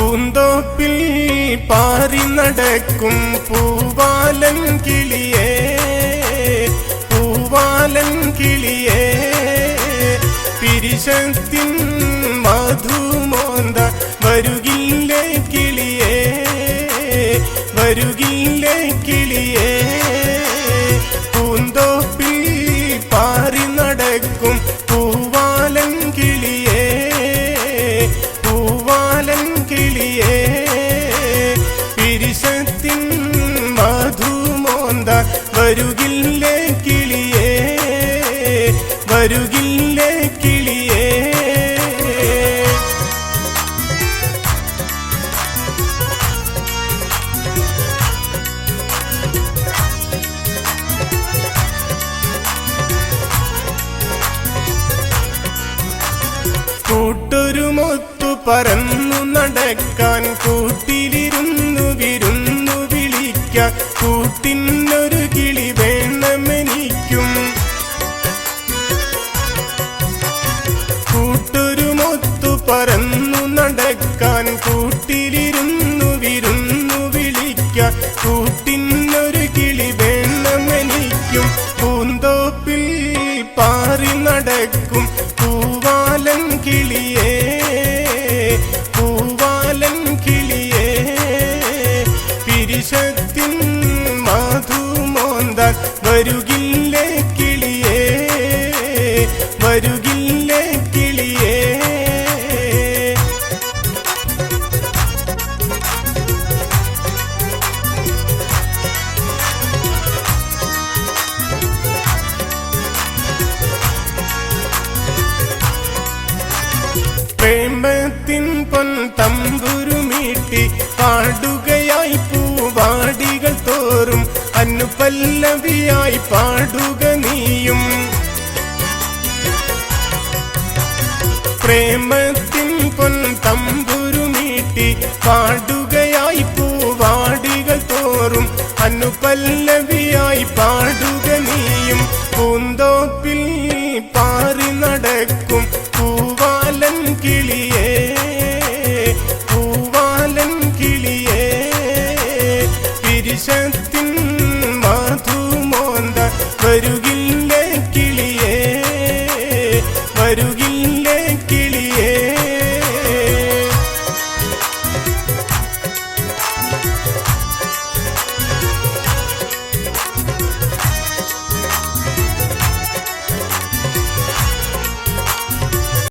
പൂന്തോപ്പിൽ പാറി നടക്കും പൂവാലൻ കിളിയേ, പൂവാലൻ കിളിയേ, പിരിശത്തിൻ മധുമോന്ത വരുകില്ലേ കിളിയേ, വരുകില്ലേ കിളിയേ. പൂന്തോപ്പിൽ പാറി നടക്കും പൂവാലൻ കിളിയേ, പൂവാലൻ കിളിയേ, പിരിശത്തിൻ മധുമോന്ത വരുകില്ലേ കിളിയേ, വരുകില്ലേ കിളിയേ. കൂട്ടൊരുമൊത്തു പറന്നു നടക്കാൻ കൂട്ടിലിരുന്നു വിരുന്നു വിളിക്കാൻ കൂട്ടിനൊരു കിളി വേണമെനിക്കും. കൂട്ടൊരുമൊത്തു പറന്നു നടക്കാൻ കൂട്ടിലിരുന്നു വിരുന്നു വിളിക്കാൻ കൂട്ടിനൊരു കിളി വേണമെനിക്കും. പൂന്തോപ്പിൽ പാറി നടക്കും പൂവാലൻ കിളിയേ, പൂവാലൻ കിളിയേ, പിരിശത്തിൻ മധുമോന്ത വരുകില്ലേ കിളിയേ, വരുകില്ലേ കിളിയേ. പ്രേമത്തിൻ പൊൻ തമ്പുരുമീട്ടി പാടുകയായി പൂവാടികൾ തോറും അനുപല്ലവിയായി പാടുക നീയും. പ്രേമത്തിൻ പൊൻ തമ്പുരുമീട്ടി പാടുകയായി പൂവാടികൾ തോറും അനുപല്ല